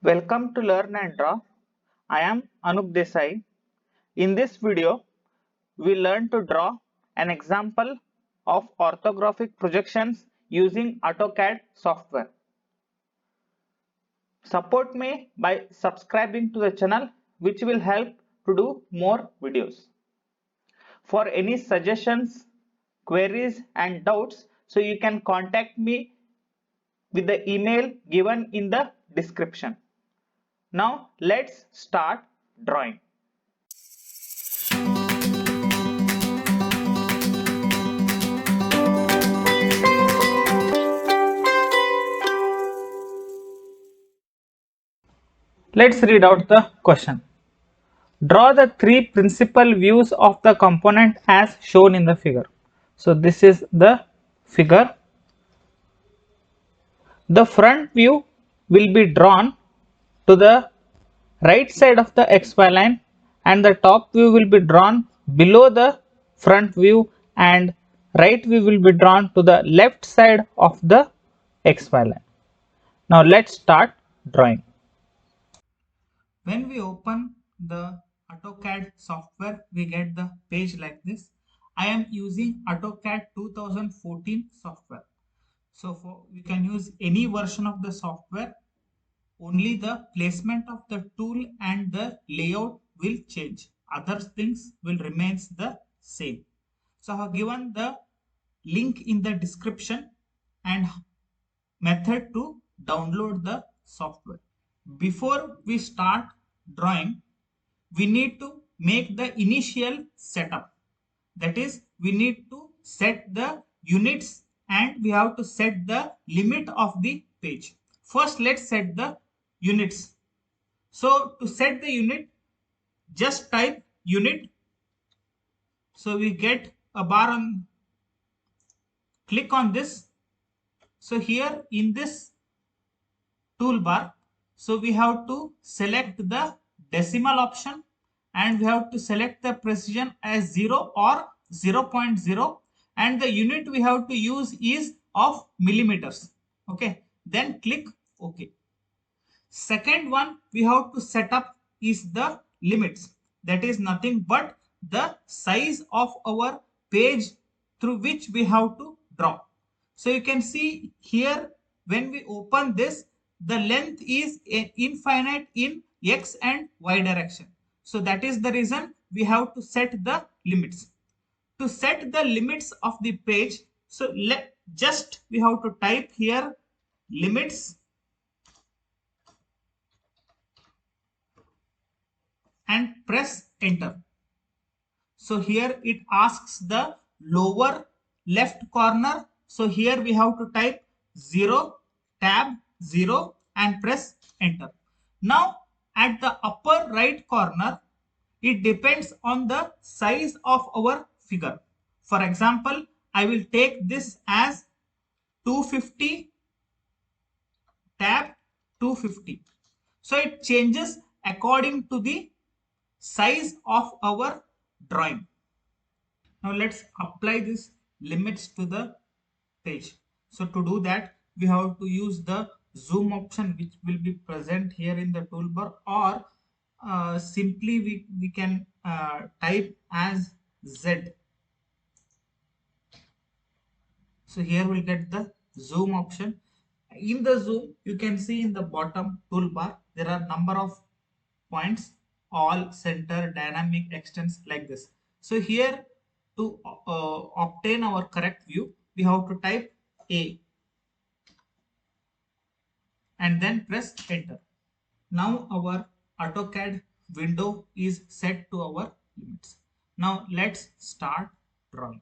Welcome to Learn and Draw. I am Anup Desai. In this video, we learn to draw an example of orthographic projections using AUTOCAD software. Support me by subscribing to the channel, which will help to do more videos. For any suggestions, queries and doubts, so you can contact me with the email given in the description. Now let's start drawing. Let's read out the question. Draw the three principal views of the component as shown in the figure. So this is the figure. The front view will be drawn to the right side of the XY line, and the top view will be drawn below the front view, and right view will be drawn to the left side of the XY line. Now let's start drawing. When we open the AUTOCAD software, we get the page like this. I am using AUTOCAD 2014 software. So we can use any version of the software. Only the placement of the tool and the layout will change. Other things will remain the same. So I have given the link in the description and method to download the software. Before we start drawing, we need to make the initial setup. That is, we need to set the units and we have to set the limit of the page. First, let's set the units. So to set the unit, just type unit. So we get a bar on, click on this. So here in this toolbar, so we have to select the decimal option and we have to select the precision as 0 or 0.0, and the unit we have to use is of millimeters. Okay, then click OK. Second one we have to set up is the limits. That is nothing but the size of our page through which we have to draw. So you can see here, when we open this, the length is infinite in x and y direction. So that is the reason we have to set the limits. To set the limits of the page, so we have to type here limits and press enter. So here it asks the lower left corner. So here we have to type 0, tab 0 and press enter. Now at the upper right corner, it depends on the size of our figure. For example, I will take this as 250, tab 250. So it changes according to the size of our drawing. Now let's apply these limits to the page. So to do that, we have to use the zoom option, which will be present here in the toolbar, or simply we can type as Z. So here we'll get the zoom option. In the zoom, you can see in the bottom toolbar, there are number of points, all, center, dynamic, extents, like this. So here to obtain our correct view, we have to type A and then press enter. Now our AUTOCAD window is set to our limits. Now let's start drawing.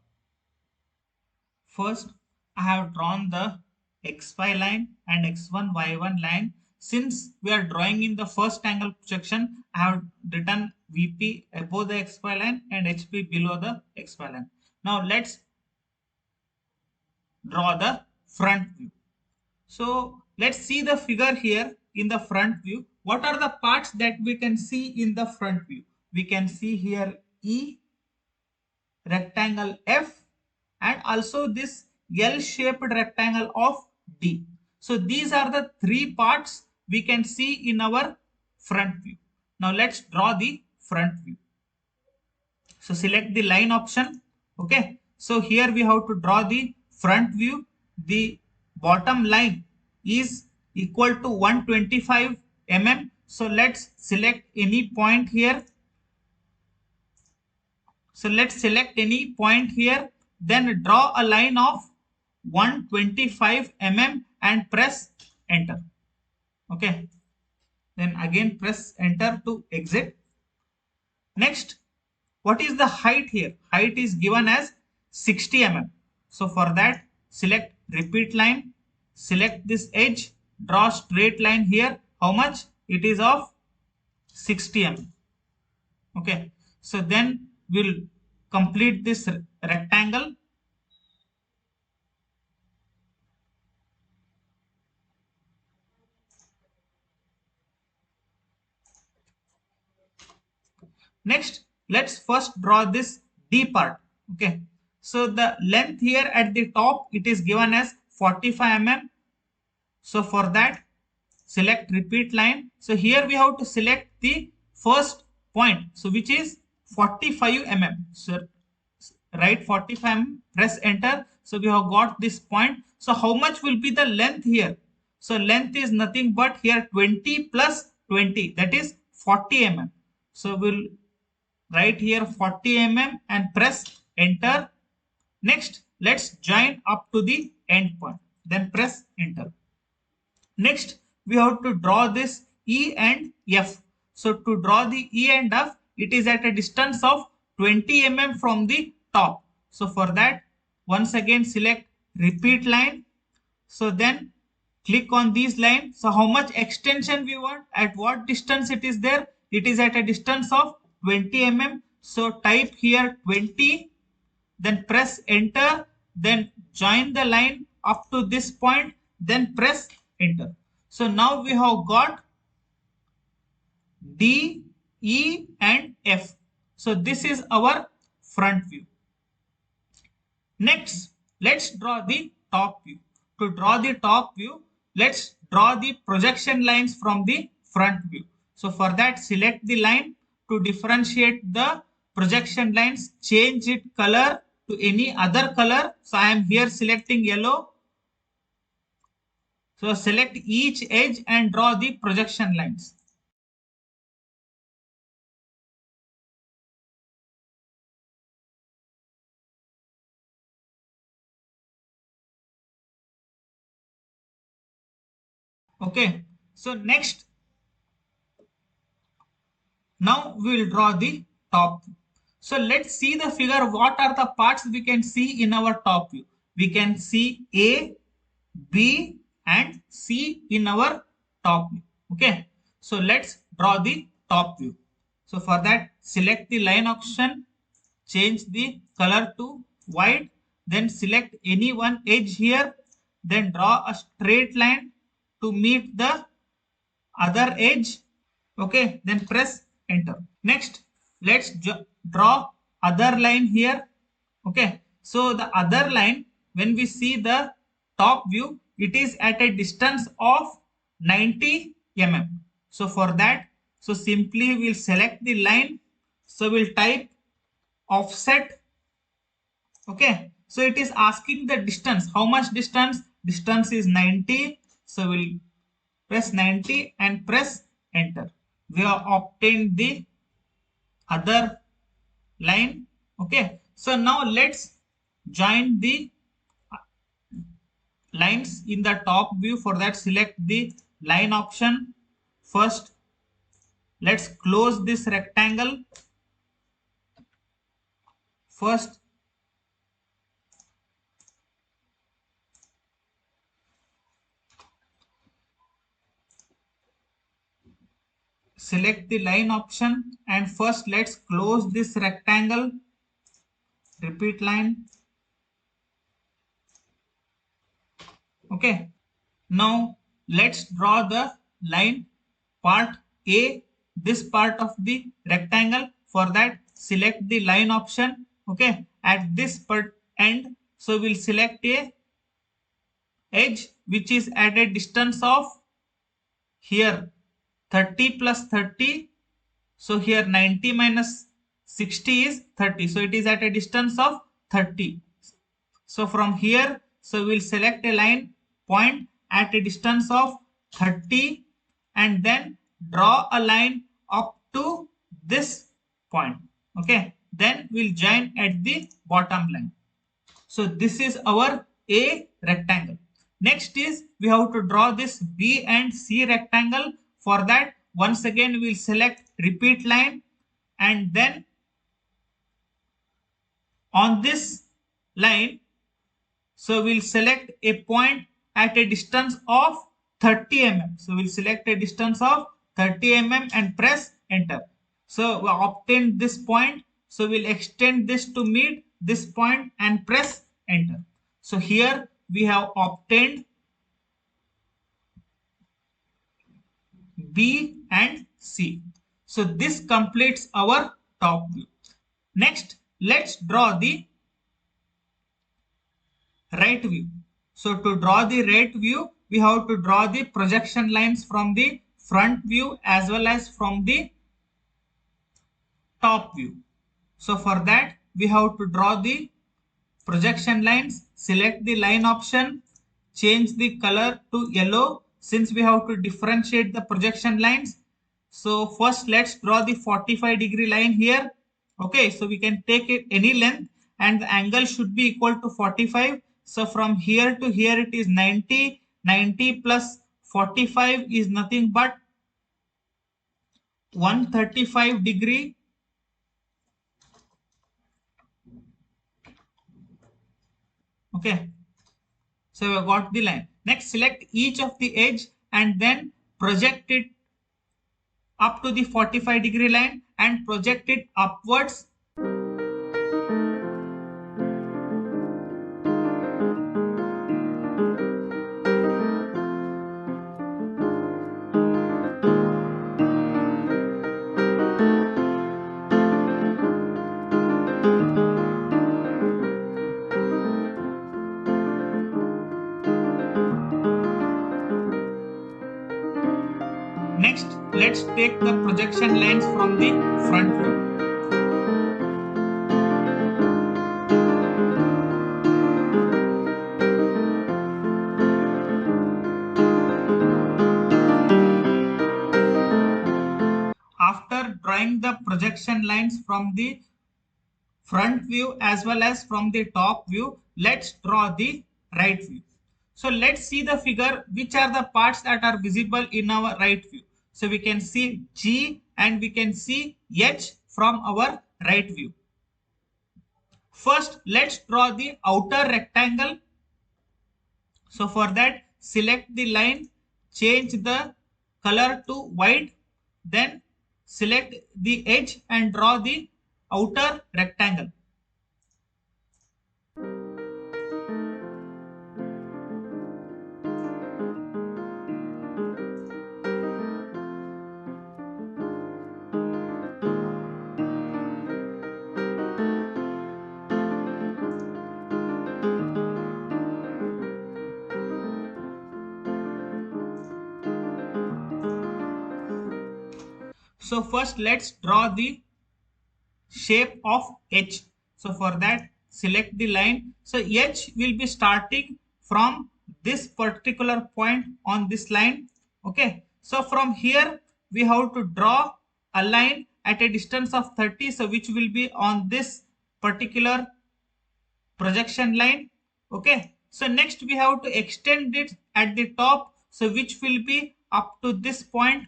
First, I have drawn the XY line and X1, Y1 line. Since we are drawing in the first angle projection, I have written VP above the XY line and HP below the XY line. Now let's draw the front view. So let's see the figure here in the front view. What are the parts that we can see in the front view? We can see here E, rectangle F, and also this L-shaped rectangle of D. So these are the three parts we can see in our front view. Now let's draw the front view. So select the line option. Okay. So here we have to draw the front view. The bottom line is equal to 125 mm. So let's select any point here. So let's select any point here. Then draw a line of 125 mm and press enter. Okay. Then again press enter to exit. Next, what is the height here? Height is given as 60 mm. So for that, select repeat line, select this edge, draw straight line here. How much? It is of 60 mm. Okay. So then we'll complete this rectangle. Next, let's first draw this D part. Okay. So the length here at the top, it is given as 45 mm. So for that, select repeat line. So here we have to select the first point. So which is 45 mm. So write 45 mm, press enter. So we have got this point. So how much will be the length here? So length is nothing but here 20 plus 20, that is 40 mm. So we'll write here 40 mm and press enter. Next, let's join up to the end point. Then press enter. Next, we have to draw this E and F. So to draw the E and F, it is at a distance of 20 mm from the top. So for that, once again select repeat line. So then click on these lines. So how much extension we want, at what distance it is there? It is at a distance of 20 mm. So type here 20, then press enter, then join the line up to this point, then press enter. So now we have got D, E and F. So this is our front view. Next, let's draw the top view. To draw the top view, let's draw the projection lines from the front view. So for that, select the line. To differentiate the projection lines, change its color to any other color. So I am here selecting yellow. So select each edge and draw the projection lines. Okay. So next, now we will draw the top view. So let's see the figure. What are the parts we can see in our top view? We can see A, B and C in our top view. Okay. So let's draw the top view. So for that, select the line option, change the color to white, then select any one edge here, then draw a straight line to meet the other edge. Okay, then press enter. Next, let's draw other line here. Okay, so the other line, when we see the top view, it is at a distance of 90 mm. So for that, so simply we'll select the line. So we'll type offset. Okay, so it is asking the distance. How much distance? Distance is 90. So we'll press 90 and press enter. We have obtained the other line. Okay, so now let's join the lines in the top view. For that, select the line option. First, let's close this rectangle. First, select the line option and first let's close this rectangle. Repeat line. Okay, now let's draw the line part A, this part of the rectangle. For that, select the line option. Okay, at this part end, so we'll select a edge which is at a distance of here 30 plus 30. So here 90 minus 60 is 30. So it is at a distance of 30. So from here, so we'll select a line point at a distance of 30 and then draw a line up to this point. Okay. Then we'll join at the bottom line. So this is our A rectangle. Next is we have to draw this B and C rectangle. For that, once again we'll select repeat line and then on this line, so we'll select a point at a distance of 30 mm. So we'll select a distance of 30 mm and press enter. So we obtain this point. So we'll extend this to meet this point and press enter. So here we have obtained B and C. So this completes our top view. Next, let's draw the right view. So to draw the right view, we have to draw the projection lines from the front view as well as from the top view. So for that, we have to draw the projection lines, select the line option, change the color to yellow since we have to differentiate the projection lines. So first let's draw the 45-degree line here. Okay, so we can take it any length and the angle should be equal to 45. So from here to here it is 90. 90 plus 45 is nothing but 135-degree. Okay, so we have got the line. Next, select each of the edge and then project it up to the 45-degree line and project it upwards. Next, let's take the projection lines from the front view. After drawing the projection lines from the front view as well as from the top view, let's draw the right view. So let's see the figure, which are the parts that are visible in our right view. So we can see G and we can see H from our right view. First, let's draw the outer rectangle. So for that, select the line, change the color to white, then select the edge and draw the outer rectangle. So first let's draw the shape of H. So for that, select the line. So H will be starting from this particular point on this line. Okay. So from here we have to draw a line at a distance of 30. So which will be on this particular projection line. Okay. So next we have to extend it at the top. So which will be up to this point.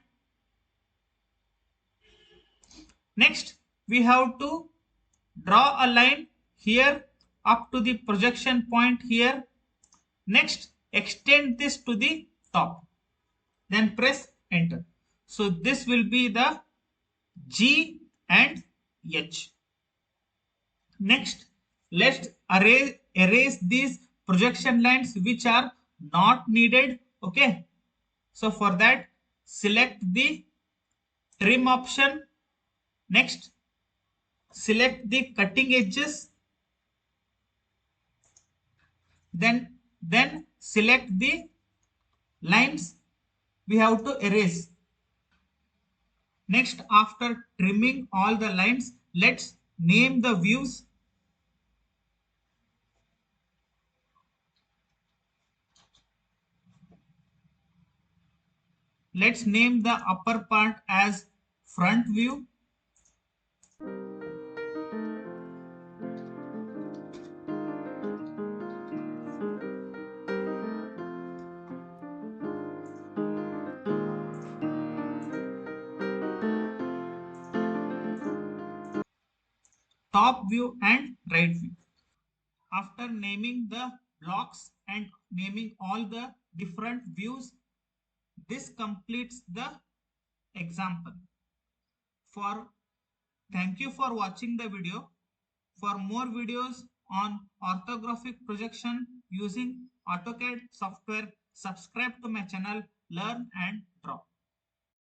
Next, we have to draw a line here up to the projection point here. Next, extend this to the top. Then press enter. So this will be the G and H. Next, let's erase these projection lines which are not needed. Okay. So for that, select the trim option. Next, select the cutting edges, then select the lines we have to erase. Next, after trimming all the lines, let's name the views. Let's name the upper part as front view. Top view and right view. After naming the blocks and naming all the different views, this completes the example. For Thank you for watching the video. For more videos on orthographic projection using AutoCAD software, subscribe to my channel Learn and Draw.